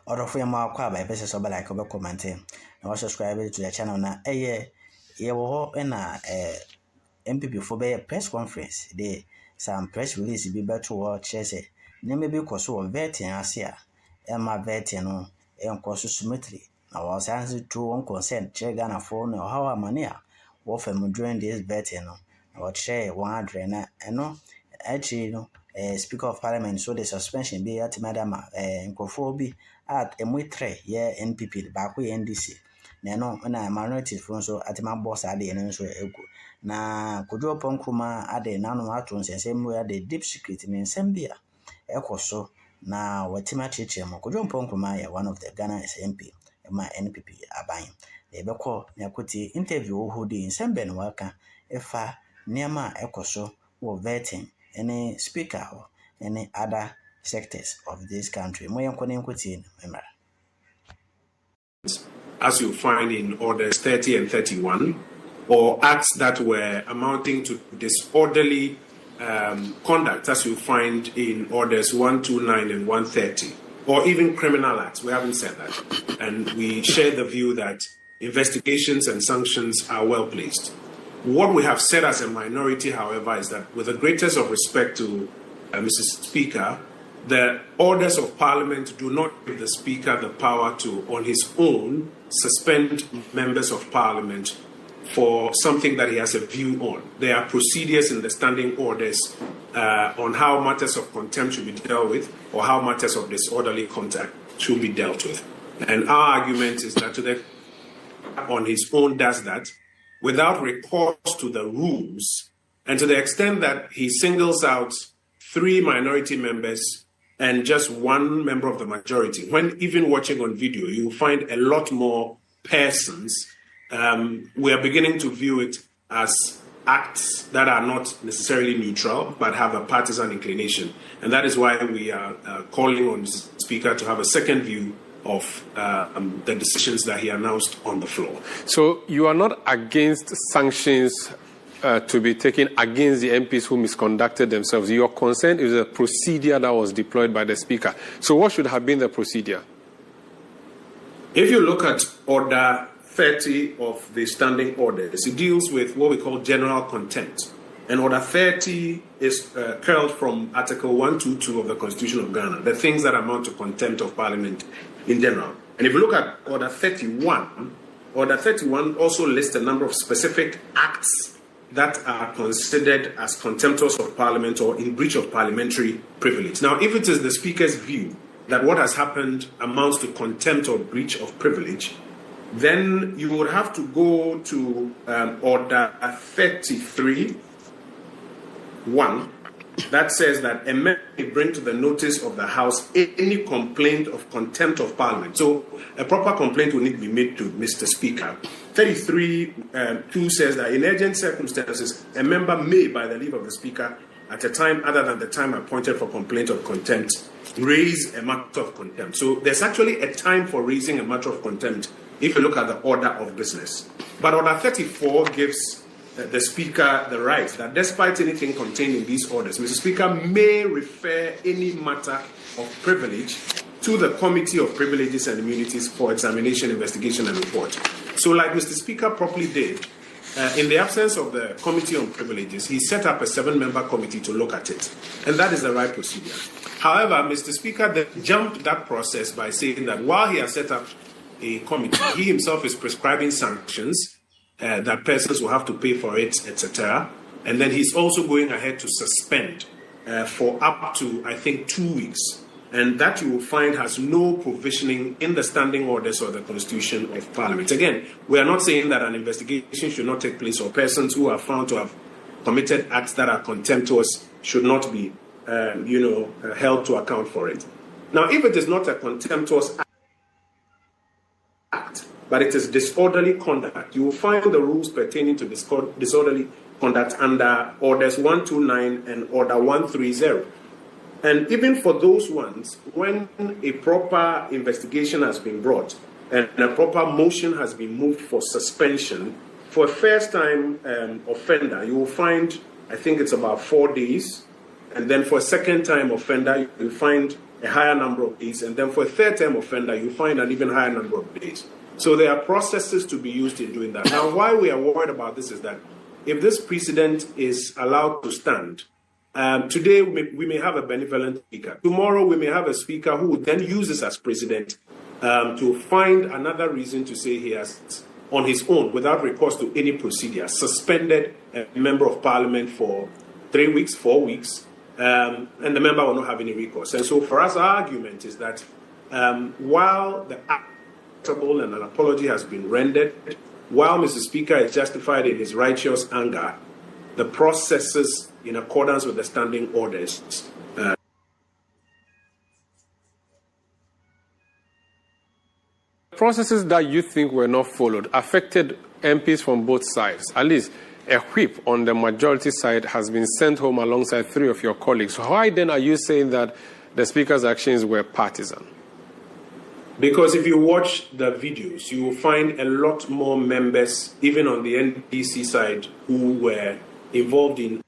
Or for your mark by basis of like a comment or subscribe to the channel now. In a MPP for a press conference. They some press release be better to watch. Name be because of vetting as here. Emma vetting and course smoothly. I was answered to one consent, check Ghana phone or how money. Wolf and during this vetting or share one drainer and no. Actually, Speaker of Parliament, so the suspension be at Madam Nkofo at M3, NPP, back with NDC. Nano, when I minority from so at my boss at the end, so na Kojo Ponkuma at the nano atoms and same way the deep secret in Sambia. Echo so na Watima Chichem, Kojo Ponkuma, one of the Ghana SMP, my NPP Abain. The Beko Nakuti interview who did in Samben worker, if I near my echo so or vetting. Any speaker or any other sectors of this country. As you find in orders 30 and 31, or acts that were amounting to disorderly conduct, as you find in orders 129 and 130, or even criminal acts. We haven't said that. And we share the view that investigations and sanctions are well placed. What we have said as a minority, however, is that with the greatest of respect to Mr. Speaker, the orders of Parliament do not give the Speaker the power to, on his own, suspend members of Parliament for something that he has a view on. There are procedures in the standing orders on how matters of contempt should be dealt with or how matters of disorderly conduct should be dealt with. And our argument is that on his own does that, without recourse to the rules, and to the extent that he singles out 3 minority members and just 1 member of the majority. When even watching on video, you find a lot more persons. We are beginning to view it as acts that are not necessarily neutral, but have a partisan inclination. And that is why we are calling on the Speaker to have a second view of the decisions that he announced on the floor. So you are not against sanctions to be taken against the MPs who misconducted themselves. Your concern is a procedure that was deployed by the Speaker. So what should have been the procedure? If you look at Order 30 of the standing orders, it deals with what we call general contempt. And Order 30 is curled from Article 122 of the Constitution of Ghana, the things that amount to contempt of Parliament in general. And if you look at Order 31, Order 31 also lists a number of specific acts that are considered as contemptuous of Parliament or in breach of parliamentary privilege. Now, if it is the Speaker's view that what has happened amounts to contempt or breach of privilege, then you would have to go to Order 33, 1, that says that a member may bring to the notice of the House any complaint of contempt of Parliament. So a proper complaint will need to be made to Mr. Speaker. 33, 2 says that in urgent circumstances, a member may, by the leave of the Speaker, at a time other than the time appointed for complaint of contempt, raise a matter of contempt. So there's actually a time for raising a matter of contempt if you look at the order of business. But Order 34 gives the Speaker the right that despite anything contained in these orders, Mr. Speaker may refer any matter of privilege to the Committee of Privileges and Immunities for examination, investigation, and report. So like Mr. Speaker properly did, in the absence of the Committee on Privileges, he set up a 7-member committee to look at it. And that is the right procedure. However, Mr. Speaker then jumped that process by saying that while he has set up a committee, he himself is prescribing sanctions that persons will have to pay for it, etc. And then he's also going ahead to suspend for up to, I think, 2 weeks. And that you will find has no provisioning in the standing orders or the Constitution of Parliament. Again, we are not saying that an investigation should not take place or persons who are found to have committed acts that are contemptuous should not be, held to account for it. Now, if it is not a contemptuous act, but it is disorderly conduct, you will find the rules pertaining to disorderly conduct under Orders 129 and Order 130. And even for those ones, when a proper investigation has been brought and a proper motion has been moved for suspension, for a first-time offender, you will find, I think it's about 4 days. And then for a second-time offender, you will find a higher number of days. And then for a third-term offender, you find an even higher number of days. So there are processes to be used in doing that. Now, why we are worried about this is that if this precedent is allowed to stand, today we may have a benevolent speaker. Tomorrow we may have a speaker who would then use this as precedent to find another reason to say he has, on his own, without recourse to any procedure, suspended a member of parliament for 3 weeks, 4 weeks, and the member will not have any recourse. And so for us, our argument is that while the acceptable and an apology has been rendered, while Mr. Speaker is justified in his righteous anger, the processes in accordance with the standing orders processes that you think were not followed affected MPs from both sides. At least a whip on the majority side has been sent home alongside 3 of your colleagues. Why then are you saying that the Speaker's actions were partisan? Because if you watch the videos, you will find a lot more members, even on the NDC side, who were involved in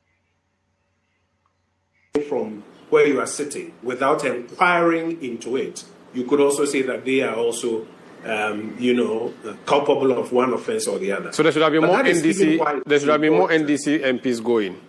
from where you are sitting without inquiring into it. You could also say that they are also culpable of one offense or the other. So there should have been more NDC. There should have been more NDC MPs going.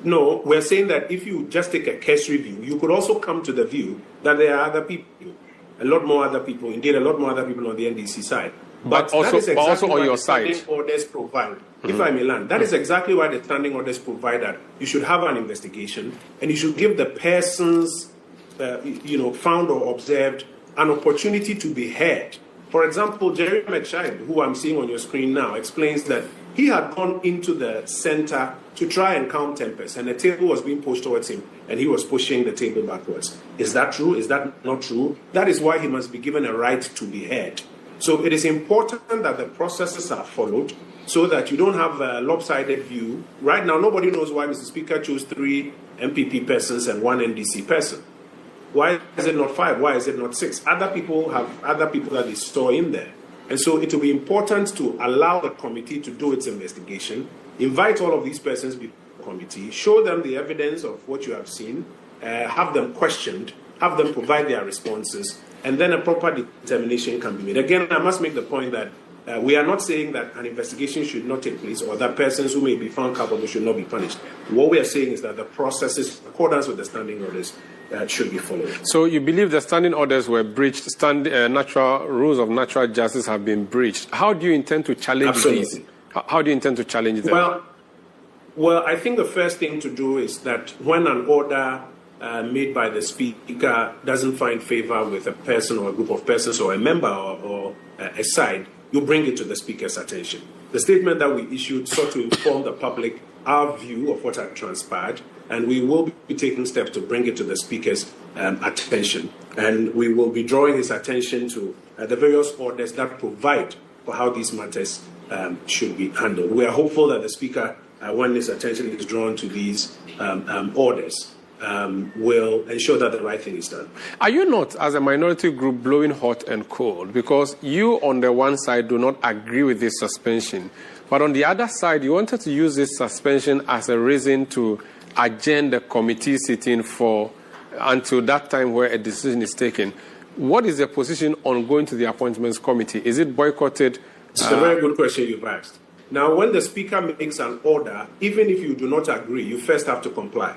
No, we're saying that if you just take a case review, you could also come to the view that there are other people, a lot more other people, indeed a lot more other people on the NDC side. But also, that is exactly on your the side. Standing orders provide. If I may land, that is exactly why the standing orders provide that you should have an investigation and you should give the persons, found or observed, an opportunity to be heard. For example, Jerry McShide, who I'm seeing on your screen now, explains that he had gone into the center to try and count tempers, and the table was being pushed towards him, and he was pushing the table backwards. Is that true? Is that not true? That is why he must be given a right to be heard. So it is important that the processes are followed so that you don't have a lopsided view. Right now, nobody knows why Mr. Speaker chose 3 MPP persons and 1 NDC person. Why is it not 5? Why is it not 6? Other people have other people that they store in there. And so it will be important to allow the committee to do its investigation, invite all of these persons before the committee, show them the evidence of what you have seen, have them questioned, have them provide their responses, and then a proper determination can be made. Again, I must make the point that we are not saying that an investigation should not take place or that persons who may be found culpable should not be punished. What we are saying is that the processes, in accordance with the standing orders, should be followed. So you believe the standing orders were breached, natural rules of natural justice have been breached. How do you intend to challenge these? How do you intend to challenge them? Well, I think the first thing to do is that when an order made by the Speaker doesn't find favor with a person or a group of persons or a member or a side, you bring it to the Speaker's attention. The statement that we issued sought to inform the public our view of what had transpired, and we will be taking steps to bring it to the Speaker's attention. And we will be drawing his attention to the various orders that provide for how these matters should be handled. We are hopeful that the Speaker, when his attention is drawn to these orders, will ensure that the right thing is done. Are you not, as a minority group, blowing hot and cold? Because you, on the one side, do not agree with this suspension. But on the other side, you wanted to use this suspension as a reason to adjourn the committee sitting for until that time where a decision is taken. What is the position on going to the appointments committee? Is it boycotted? It's a very good question you've asked. Now, when the Speaker makes an order, even if you do not agree, you first have to comply.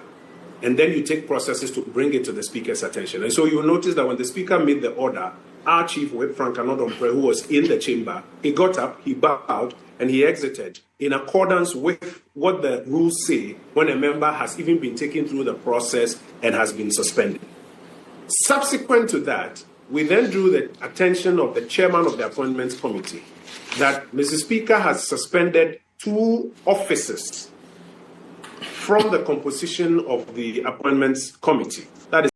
And then you take processes to bring it to the Speaker's attention. And so you'll notice that when the Speaker made the order, our Chief Whip, Frank Anodompre, who was in the chamber, he got up, he bowed, and he exited in accordance with what the rules say when a member has even been taken through the process and has been suspended. Subsequent to that, we then drew the attention of the chairman of the appointments committee that Mr. Speaker has suspended 2 officers from the composition of the appointments committee. That is